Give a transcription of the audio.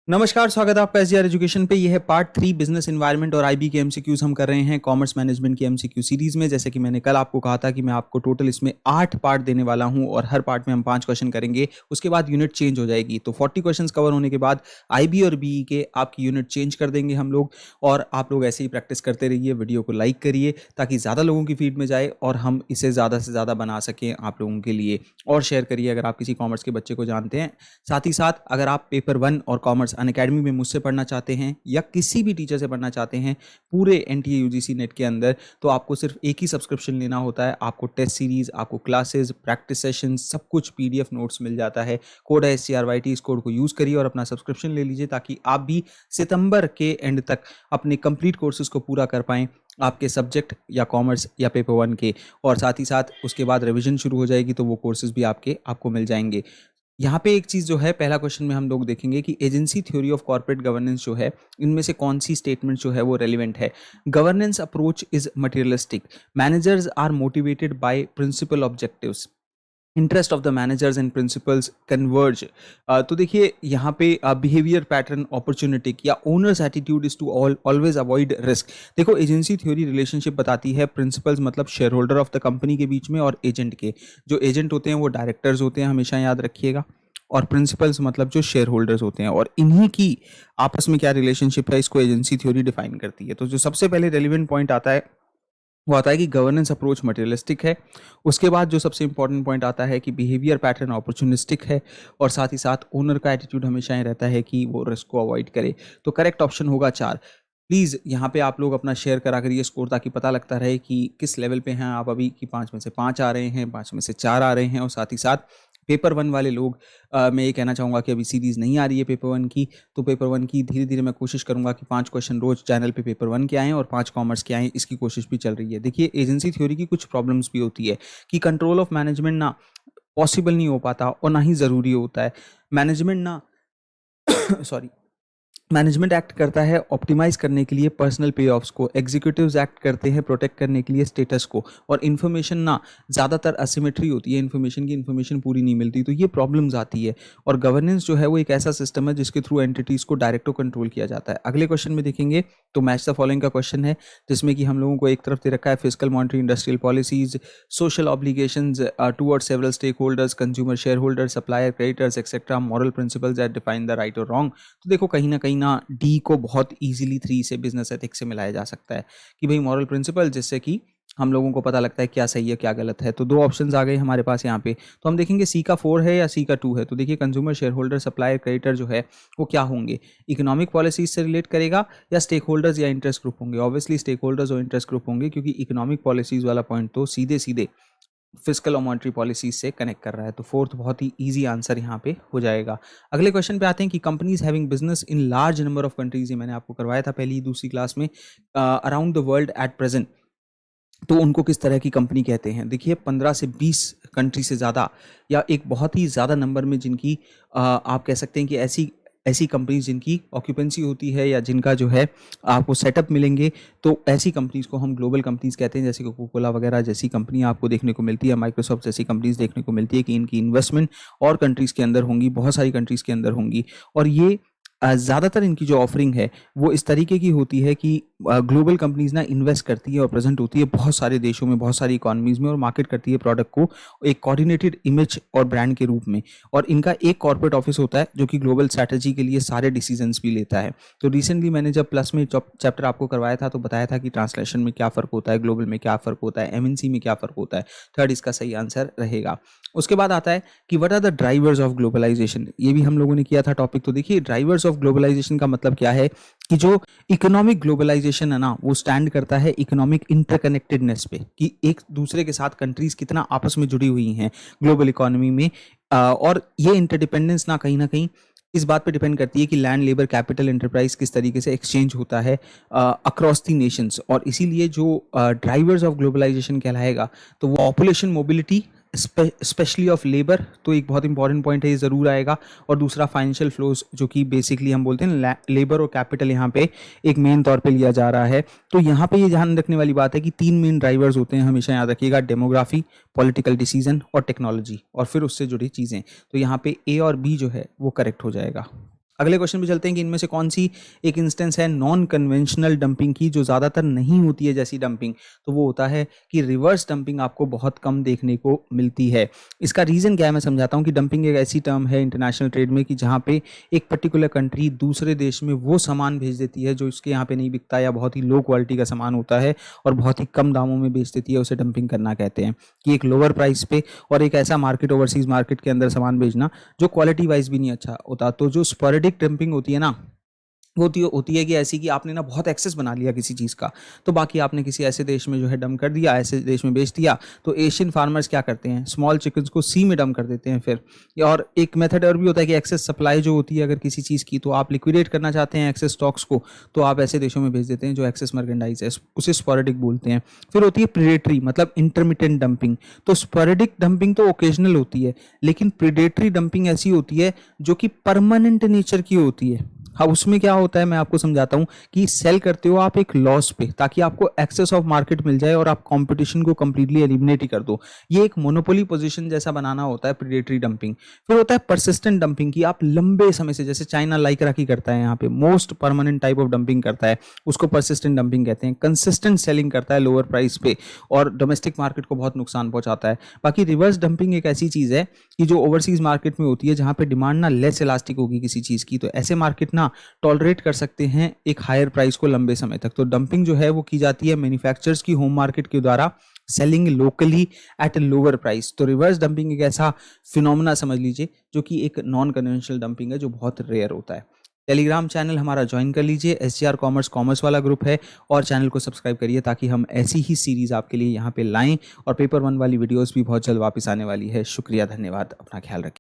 नमस्कार, स्वागत है आपका एसजीआर एजुकेशन पे। ये है पार्ट 3 बिजनेस एनवायरनमेंट और आईबी के एमसीक्यूज हम कर रहे हैं कॉमर्स मैनेजमेंट की एमसीक्यू सीरीज में। जैसे कि मैंने कल आपको कहा था कि मैं आपको टोटल इसमें 8 पार्ट देने वाला हूं और हर पार्ट में हम 5 क्वेश्चन करेंगे। उसके बाद यूनिट चेंज हो जाएगी, तो 40 क्वेश्चंस कवर होने के बाद आईबी और बीई के आपकी यूनिट चेंज कर देंगे हम लोग। और आप लोग ऐसे ही प्रैक्टिस करते रहिए, वीडियो को लाइक करिए ताकि ज़्यादा लोगों की फीड में जाए और हम इसे ज़्यादा से ज़्यादा बना सकें आप लोगों के लिए। और शेयर करिए अगर आप किसी कॉमर्स के बच्चे को जानते हैं। साथ ही साथ अगर आप पेपर 1 और कॉमर्स अनअकैडमी में मुझसे पढ़ना चाहते हैं या किसी भी टीचर से पढ़ना चाहते हैं पूरे एनटीए यूजीसी नेट के अंदर, तो आपको सिर्फ एक ही सब्सक्रिप्शन लेना होता है। आपको टेस्ट सीरीज, आपको क्लासेस, प्रैक्टिस सेशन, सब कुछ पीडीएफ नोट्स मिल जाता है। कोड है SCRYT, इस कोड को यूज करिए और अपना सब्सक्रिप्शन ले लीजिए ताकि आप भी सितंबर के एंड तक अपने कंप्लीट कोर्सेज को पूरा कर पाएं, आपके सब्जेक्ट या कॉमर्स या पेपर 1 के। और साथ ही साथ उसके बाद रिवीजन शुरू हो जाएगी तो वो कोर्सेज भी आपको मिल जाएंगे। यहाँ पे एक चीज़ जो है, पहला क्वेश्चन में हम लोग देखेंगे कि agency theory of corporate governance जो है, इनमें से कौन सी स्टेटमेंट जो है वो रेलिवेंट है। Governance approach is materialistic, managers are motivated by principal objectives, interest of the managers and principals converge. तो देखिए यहाँ पे बिहेवियर पैटर्न ऑपर्चुनिटिक या owners attitude is to always avoid risk. देखो, एजेंसी थ्योरी रिलेशनशिप बताती है principals मतलब shareholder of the company के बीच में और एजेंट के। जो एजेंट होते हैं वो डायरेक्टर्स होते हैं, हमेशा याद रखिएगा। और प्रिंसिपल्स मतलब जो शेयर होल्डर्स होते हैं, और इन्हीं की आपस में क्या रिलेशनशिप है, इसको एजेंसी थ्योरी डिफाइन करती है। तो जो सबसे पहले रेलिवेंट पॉइंट आता है वो आता है कि गवर्नेंस अप्रोच मटेरियलिस्टिक है। उसके बाद जो सबसे इंपॉर्टेंट पॉइंट आता है कि बिहेवियर पैटर्न अपॉर्चुनिस्टिक है। और साथ ही साथ ओनर का एटीट्यूड हमेशा ही रहता है कि वो रिस्क को अवॉइड करे। तो करेक्ट ऑप्शन होगा 4। प्लीज़ यहाँ पे आप लोग अपना शेयर करा करिए स्कोर, ताकि पता लगता रहे कि किस लेवल पे हैं आप अभी, कि 5 में से 5 आ रहे हैं, 5 में से 4 आ रहे हैं। और साथ ही साथ पेपर 1 वाले लोग, मैं ये कहना चाहूँगा कि अभी सीरीज़ नहीं आ रही है पेपर 1 की, तो पेपर 1 की धीरे धीरे मैं कोशिश करूँगा कि 5 क्वेश्चन रोज चैनल पे पेपर 1 के आएँ और 5 कॉमर्स के आएँ। इसकी कोशिश भी चल रही है। देखिए, एजेंसी थ्योरी की कुछ प्रॉब्लम्स भी होती है कि कंट्रोल ऑफ मैनेजमेंट ना पॉसिबल नहीं हो पाता और ना ही ज़रूरी होता है। मैनेजमेंट ना सॉरी, मैनेजमेंट एक्ट करता है ऑप्टिमाइज करने के लिए पर्सनल पे ऑफ्स को, एग्जीक्यूटिव्स एक्ट करते हैं प्रोटेक्ट करने के लिए स्टेटस को, और इन्फॉर्मेशन ना ज़्यादातर असिमेट्री होती है, इन्फॉर्मेशन पूरी नहीं मिलती, तो ये प्रॉब्लम्स आती है। और गवर्नेंस जो है वो एक ऐसा सिस्टम है जिसके थ्रू एंटिटीज़ को डायरेक्ट कंट्रोल किया जाता है। अगले क्वेश्चन में देखेंगे तो मैच द फॉलोइंग का क्वेश्चन है, जिसमें कि हम लोगों को एक तरफ दे रखा है physical monetary industrial policies, social obligations towards several stakeholders, consumer shareholder, supplier, creditors etcetera, moral principles that define the right और रॉन्ग। तो देखो, कहीं ना डी को बहुत इजीली 3 से बिजनेस एथिक्स से मिलाया जा सकता है कि भाई मॉरल प्रिंसिपल, जिससे कि हम लोगों को पता लगता है क्या सही है क्या गलत है। तो 2 ऑप्शंस आ गए हमारे पास यहाँ पे। तो हम देखेंगे सी का 4 है या सी का 2 है। तो देखिए, consumer shareholder, supplier, creditor जो है वो क्या होंगे, इकोनॉमिक पॉलिसीज से रिलेट करेगा या स्टेक होल्डर्स या इंटरेस्ट ग्रुप होंगे। ऑब्वियसली स्टेक होल्डर्स और इंटरेस्ट ग्रुप होंगे, क्योंकि इकोनॉमिक पॉलिसीज वाला पॉइंट तो सीधे सीधे फिजिकल और मॉनेटरी पॉलिसीज से कनेक्ट कर रहा है। तो 4th बहुत ही इजी आंसर यहाँ पे हो जाएगा। अगले क्वेश्चन पे आते हैं कि companies having business in large number of countries. ये मैंने आपको करवाया था पहली दूसरी क्लास में, around the world at present. तो उनको किस तरह की कंपनी कहते हैं। देखिए, 15 से 20 कंट्री से ज़्यादा या एक बहुत ही ज़्यादा नंबर में जिनकी आप कह सकते हैं कि ऐसी ऐसी कंपनीज जिनकी ऑक्यूपेंसी होती है या जिनका जो है आपको सेटअप मिलेंगे, तो ऐसी कंपनीज को हम ग्लोबल कंपनीज कहते हैं। जैसे कोको कोला वगैरह जैसी कंपनी आपको देखने को मिलती है, माइक्रोसॉफ्ट जैसी कंपनीज देखने को मिलती है कि इनकी इन्वेस्टमेंट और कंट्रीज़ के अंदर होंगी, बहुत सारी कंट्रीज़ के अंदर होंगी। और ये ज़्यादातर इनकी जो ऑफरिंग है वो इस तरीके की होती है कि ग्लोबल कंपनीज ना इन्वेस्ट करती है और प्रेजेंट होती है बहुत सारे देशों में, बहुत सारी इकोनॉमीज़ में, और मार्केट करती है प्रोडक्ट को एक कोऑर्डिनेटेड इमेज और ब्रांड के रूप में। और इनका एक कॉर्पोरेट ऑफिस होता है जो कि ग्लोबल स्ट्रैटेजी के लिए सारे डिसीजंस भी लेता है। तो रिसेंटली मैंने जब प्लस में चैप्टर आपको करवाया था तो बताया था कि ट्रांसलेशन में क्या फ़र्क होता है, ग्लोबल में क्या फ़र्क होता है, एमएनसी में क्या फ़र्क होता है। 3rd इसका सही आंसर रहेगा। उसके बाद आता है कि what are the drivers of globalisation. ये भी हम लोगों ने किया था टॉपिक। तो देखिए, ड्राइवर्स ऑफ ग्लोबलाइजेशन का मतलब क्या है कि जो इकोनॉमिक ग्लोबलाइजेशन है ना, वो स्टैंड करता है इकोनॉमिक इंटरकनेक्टेडनेस पे, कि एक दूसरे के साथ कंट्रीज कितना आपस में जुड़ी हुई हैं ग्लोबल इकोनॉमी में। और ये इंटरडिपेंडेंस ना कहीं इस बात पे डिपेंड करती है कि लैंड, लेबर, कैपिटल, एंटरप्राइज किस तरीके से एक्सचेंज होता है अक्रॉस दी नेशंस। और इसीलिए जो ड्राइवर्स ऑफ ग्लोबलाइजेशन कहलाएगा तो वो population mobility, specially of labour, तो एक बहुत इंपॉर्टेंट पॉइंट है, ये ज़रूर आएगा। और दूसरा फाइनेंशियल फ्लोज, जो कि बेसिकली हम बोलते हैं लेबर और कैपिटल यहाँ पे एक मेन तौर पे लिया जा रहा है। तो यहाँ पे ये ध्यान रखने वाली बात है कि 3 मेन ड्राइवर्स होते हैं, हमेशा याद रखिएगा, डेमोग्राफी, पॉलिटिकल डिसीजन और टेक्नोलॉजी, और फिर उससे जुड़ी चीज़ें। तो यहाँ पे ए और बी जो है वो करेक्ट हो जाएगा। अगले क्वेश्चन पे चलते हैं कि इनमें से कौन सी एक इंस्टेंस है नॉन कन्वेंशनल डंपिंग की जो ज़्यादातर नहीं होती है जैसी डंपिंग। तो वो होता है कि रिवर्स डंपिंग आपको बहुत कम देखने को मिलती है। इसका रीज़न क्या है मैं समझाता हूँ कि डंपिंग एक ऐसी टर्म है इंटरनेशनल ट्रेड में कि जहाँ पे एक पर्टिकुलर कंट्री दूसरे देश में वो सामान भेज देती है जो इसके यहाँ पे नहीं बिकता या बहुत ही लो क्वालिटी का सामान होता है और बहुत ही कम दामों में बेच देती है, उसे डंपिंग करना कहते हैं। कि एक लोअर प्राइस पे और एक ऐसा मार्केट, ओवरसीज मार्केट के अंदर सामान भेजना जो क्वालिटी वाइज भी नहीं अच्छा होता। तो जो स्पोरेडिक डंपिंग होती है ना, होती है कि ऐसी कि आपने ना बहुत एक्सेस बना लिया किसी चीज़ का, तो बाकी आपने किसी ऐसे देश में जो है डंप कर दिया, ऐसे देश में बेच दिया। तो एशियन फार्मर्स क्या करते हैं, स्मॉल चिकन्स को सी में डंप कर देते हैं फिर। और एक मेथड और भी होता है कि एक्सेस सप्लाई जो होती है अगर किसी चीज़ की, तो आप लिक्विडेट करना चाहते हैं एक्सेस स्टॉक्स को, तो आप ऐसे देशों में भेज देते हैं जो एक्सेस मर्केंडाइज है, उसे स्पोरेडिक बोलते हैं। फिर होती है प्रेडेटरी मतलब इंटरमिटेंट डंपिंग। तो स्पोरेडिक डंपिंग तो ओकेजनल होती है, लेकिन प्रेडेटरी डंपिंग ऐसी होती है जो कि परमानेंट नेचर की होती है। हाँ, उसमें क्या होता है मैं आपको समझाता हूँ कि सेल करते हो आप एक लॉस पे ताकि आपको एक्सेस ऑफ मार्केट मिल जाए और आप कंपटीशन को कंप्लीटली एलिमिनेट ही कर दो। ये एक मोनोपोली पोजीशन जैसा बनाना होता है प्रेडेटरी डंपिंग। फिर होता है परसिस्टेंट डंपिंग की आप लंबे समय से, जैसे चाइना लाइक्रा की करता है यहाँ पे, most permanent type of dumping करता है, उसको परसिस्टेंट डंपिंग कहते हैं। कंसिस्टेंट सेलिंग करता है लोअर प्राइस पे और डोमेस्टिक मार्केट को बहुत नुकसान पहुंचाता है। बाकी रिवर्स डंपिंग एक ऐसी चीज है कि जो ओवरसीज मार्केट में होती है जहां पे डिमांड ना लेस इलास्टिक होगी किसी चीज की, तो ऐसे मार्केट ना टॉलरेट कर सकते हैं एक हायर प्राइस को लंबे समय तक। तो डंपिंग जो है वो की जाती है मैन्युफैक्चरर्स की होम मार्केट के द्वारा selling locally at a lower price. तो रिवर्स डंपिंग एक ऐसा फिनोमेना समझ लीजिए जो कि एक नॉन कन्वेंशनल डंपिंग है जो बहुत रेयर होता है। टेलीग्राम चैनल हमारा ज्वाइन कर लीजिए, SGR कॉमर्स वाला ग्रुप है, और चैनल को सब्सक्राइब करिए ताकि हम ऐसी ही सीरीज आपके लिए यहाँ पे लाएं। और पेपर 1 वाली वीडियोस भी बहुत जल्द वापस आने वाली है। शुक्रिया, धन्यवाद, अपना ख्याल रखिए।